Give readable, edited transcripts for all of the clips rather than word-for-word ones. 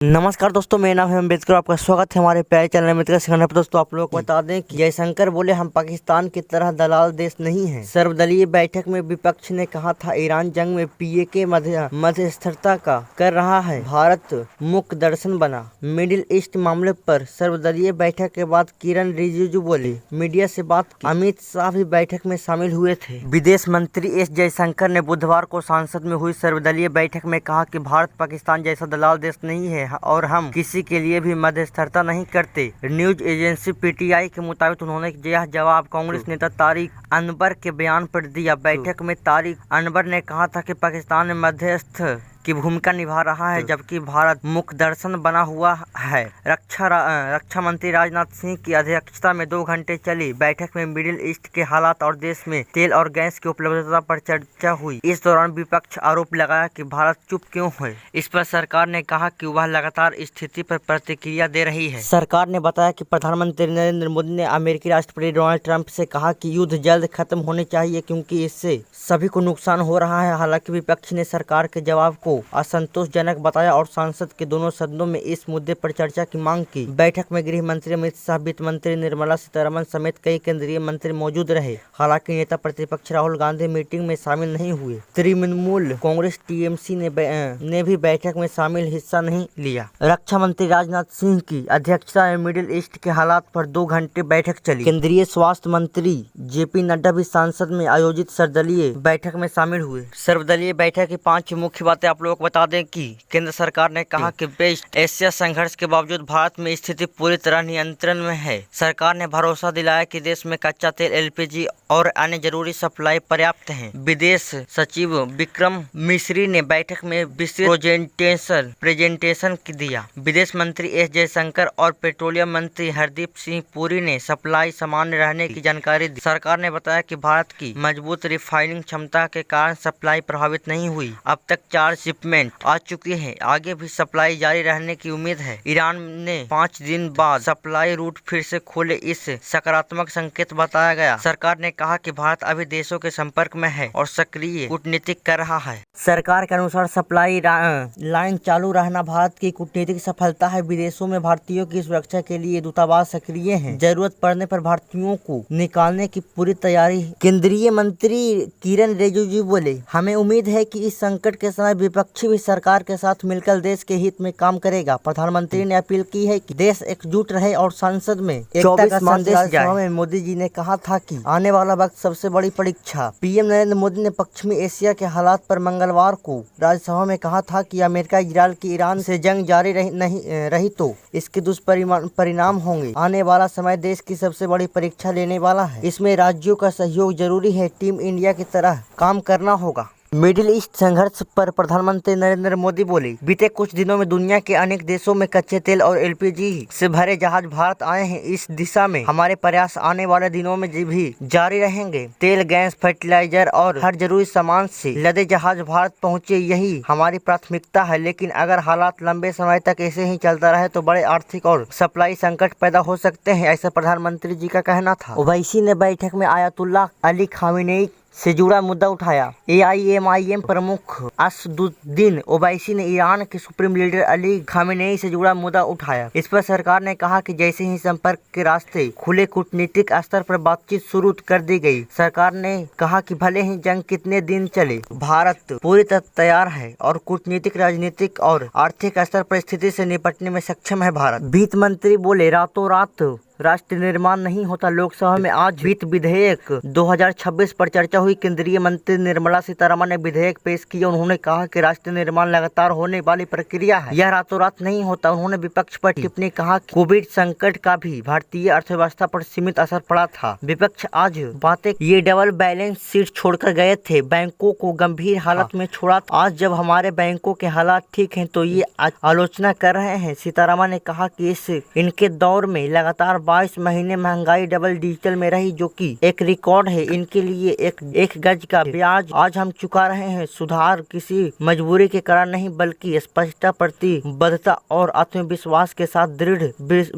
नमस्कार दोस्तों, मेरा नाम है अम्बेडकर। आपका स्वागत है हमारे प्यारे चैनल में। दोस्तों, आप लोगों को बता दें कि जयशंकर बोले हम पाकिस्तान की तरह दलाल देश नहीं हैं। सर्वदलीय बैठक में विपक्ष ने कहा था ईरान जंग में पीएके मध्यस्थता का कर रहा है, भारत मुख्य दर्शन बना। मिडिल ईस्ट मामले पर सर्वदलीय बैठक के बाद किरण रिजिजू बोले, मीडिया से बात की। अमित शाह भी बैठक में शामिल हुए थे। विदेश मंत्री एस जयशंकर ने बुधवार को संसद में हुई सर्वदलीय बैठक में कहा कि भारत पाकिस्तान जैसा दलाल देश नहीं है और हम किसी के लिए भी मध्यस्थता नहीं करते। न्यूज एजेंसी पीटीआई के मुताबिक उन्होंने यह जवाब कांग्रेस नेता तारिक अनवर के बयान पर दिया। बैठक में तारिक अनवर ने कहा था कि पाकिस्तान में मध्यस्थ की भूमिका निभा रहा है, जबकि भारत मुख्य दर्शन बना हुआ है। रक्षा मंत्री राजनाथ सिंह की अध्यक्षता में 2 घंटे चली बैठक में मिडिल ईस्ट के हालात और देश में तेल और गैस की उपलब्धता पर चर्चा हुई। इस दौरान विपक्ष आरोप लगाया कि भारत चुप क्यों है। इस पर सरकार ने कहा कि वह लगातार स्थिति पर प्रतिक्रिया दे रही है। सरकार ने बताया कि प्रधानमंत्री नरेंद्र मोदी ने अमेरिकी राष्ट्रपति डोनाल्ड ट्रंप से कहा कि युद्ध जल्द खत्म होनी चाहिए, क्योंकि इससे सभी को नुकसान हो रहा है। हालांकि विपक्ष ने सरकार के जवाब को असंतोषजनक बताया और संसद के दोनों सदनों में इस मुद्दे पर चर्चा की मांग की। बैठक में गृह मंत्री अमित शाह, वित्त मंत्री निर्मला सीतारमण समेत कई केंद्रीय मंत्री मौजूद रहे। हालांकि नेता प्रतिपक्ष राहुल गांधी मीटिंग में शामिल नहीं हुए। तृणमूल कांग्रेस टीएमसी ने भी बैठक में शामिल हिस्सा नहीं लिया। रक्षा मंत्री राजनाथ सिंह की अध्यक्षता में मिडिल ईस्ट के हालात पर 2 घंटे बैठक चली। केंद्रीय स्वास्थ्य मंत्री जेपी नड्डा भी संसद में आयोजित सर्वदलीय बैठक में शामिल हुए। सर्वदलीय बैठक की 5 मुख्य बातें आप लोगों को बता दें कि केंद्र सरकार ने कहा कि वेस्ट एशिया संघर्ष के बावजूद भारत में स्थिति पूरी तरह नियंत्रण में है। सरकार ने भरोसा दिलाया कि देश में कच्चा तेल, एलपीजी और अन्य जरूरी सप्लाई पर्याप्त है। विदेश सचिव विक्रम मिश्री ने बैठक में विस्तृत प्रेजेंटेशन दिया। विदेश मंत्री एस जयशंकर और पेट्रोलियम मंत्री हरदीप सिंह पुरी ने सप्लाई सामान्य रहने की जानकारी दी। सरकार ने बताया कि भारत की मजबूत रिफाइनिंग क्षमता के कारण सप्लाई प्रभावित नहीं हुई। अब तक 4 शिपमेंट आ चुकी है, आगे भी सप्लाई जारी रहने की उम्मीद है। ईरान ने 5 दिन बाद सप्लाई रूट फिर से खोले, इस सकारात्मक संकेत बताया गया। सरकार ने कहा कि भारत अभी देशों के संपर्क में है और सक्रिय कूटनीति कर रहा है। सरकार के अनुसार सप्लाई लाइन चालू रहना भारत की कूटनीतिक सफलता है। विदेशों में भारतीयों की सुरक्षा के लिए दूतावास सक्रिय हैं। जरूरत पड़ने पर भारतीयों को निकालने की पूरी तैयारी है। केंद्रीय मंत्री किरण रिजिजू बोले, हमें उम्मीद है कि इस संकट के समय विपक्षी भी सरकार के साथ मिलकर देश के हित में काम करेगा। प्रधानमंत्री ने अपील की है कि देश एकजुट रहे और संसद में एकता का संदेश जाए। मोदी जी ने कहा था कि आने वाला वक्त सबसे बड़ी परीक्षा। पीएम नरेंद्र मोदी ने पश्चिमी एशिया के हालात पर मंगलवार को राज्यसभा में कहा था कि अमेरिका इजरायल की ईरान से जंग जारी नहीं रही तो इसके दुष्परिणाम होंगे। आने वाला समय देश की सबसे बड़ी परीक्षा लेने वाला है। इसमें राज्यों का सहयोग जरूरी है। टीम इंडिया की तरह काम करना होगा। मिडिल ईस्ट संघर्ष पर प्रधानमंत्री नरेंद्र मोदी बोले, बीते कुछ दिनों में दुनिया के अनेक देशों में कच्चे तेल और एलपीजी से भरे जहाज भारत आए हैं। इस दिशा में हमारे प्रयास आने वाले दिनों में भी जारी रहेंगे। तेल, गैस, फर्टिलाइजर और हर जरूरी सामान से लदे जहाज भारत पहुंचे, यही हमारी प्राथमिकता है। लेकिन अगर हालात लंबे समय तक ऐसे ही चलता रहे तो बड़े आर्थिक और सप्लाई संकट पैदा हो सकते हैं, ऐसा प्रधानमंत्री जी का कहना था। ओवैसी ने बैठक में आयतुल्लाह अली खामेनेई से जुड़ा मुद्दा उठाया। एआईएमआईएम प्रमुख असदुद्दीन ओवैसी ने ईरान के सुप्रीम लीडर अली खामेनेई से जुड़ा मुद्दा उठाया। इस पर सरकार ने कहा कि जैसे ही संपर्क के रास्ते खुले, कूटनीतिक स्तर पर बातचीत शुरू कर दी गई। सरकार ने कहा कि भले ही जंग कितने दिन चले, भारत पूरी तरह तैयार है और कूटनीतिक, राजनीतिक और आर्थिक स्तर पर स्थिति से निपटने में सक्षम है। भारत वित्त मंत्री बोले, रातों रात राष्ट्र निर्माण नहीं होता। लोकसभा में आज वित्त विधेयक 2026 पर चर्चा हुई। केंद्रीय मंत्री निर्मला सीतारमण ने विधेयक पेश किया। उन्होंने कहा कि राष्ट्र निर्माण लगातार होने वाली प्रक्रिया है, यह रातों रात नहीं होता। उन्होंने विपक्ष पर टिप्पणी कहा कि कोविड संकट का भी भारतीय अर्थव्यवस्था पर सीमित असर पड़ा था। विपक्ष आज बातें ये डबल बैलेंस शीट छोड़कर गए थे, बैंकों को गंभीर हालत में छोड़ा। आज जब हमारे बैंकों के हालात ठीक हैं तो ये आलोचना कर रहे हैं। सीतारमण ने कहा कि इनके दौर में लगातार 22 महीने महंगाई डबल डिजिटल में रही, जो कि एक रिकॉर्ड है। इनके लिए एक गज का ब्याज आज हम चुका रहे हैं। सुधार किसी मजबूरी के कारण नहीं, बल्कि स्पष्टता, प्रतिबद्धता और आत्मविश्वास के साथ दृढ़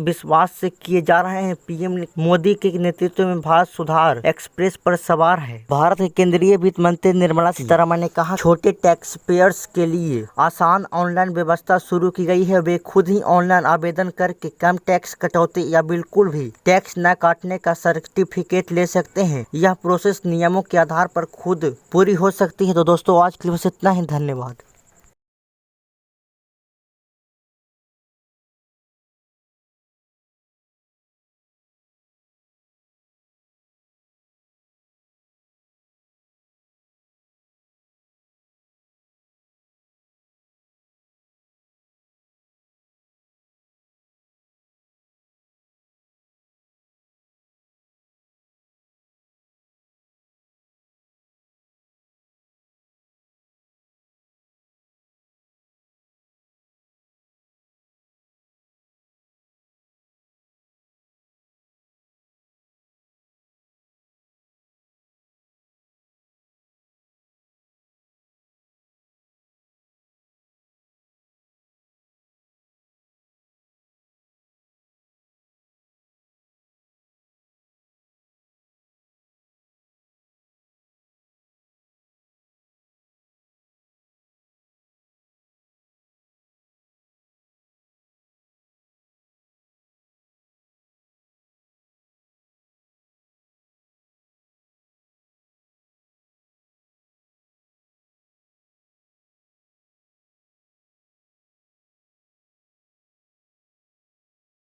विश्वास से किए जा रहे हैं। पीएम मोदी के नेतृत्व में भारत सुधार एक्सप्रेस पर सवार है। भारत के केंद्रीय वित्त मंत्री निर्मला सीतारमण ने कहा, छोटे टैक्स पेयर्स के लिए आसान ऑनलाइन व्यवस्था शुरू की गई है। वे खुद ही ऑनलाइन आवेदन करके कम टैक्स कटौती या बिल्कुल भी टैक्स न काटने का सर्टिफिकेट ले सकते हैं। यह प्रोसेस नियमों के आधार पर खुद पूरी हो सकती है। तो दोस्तों, आज के लिए बस इतना ही। धन्यवाद।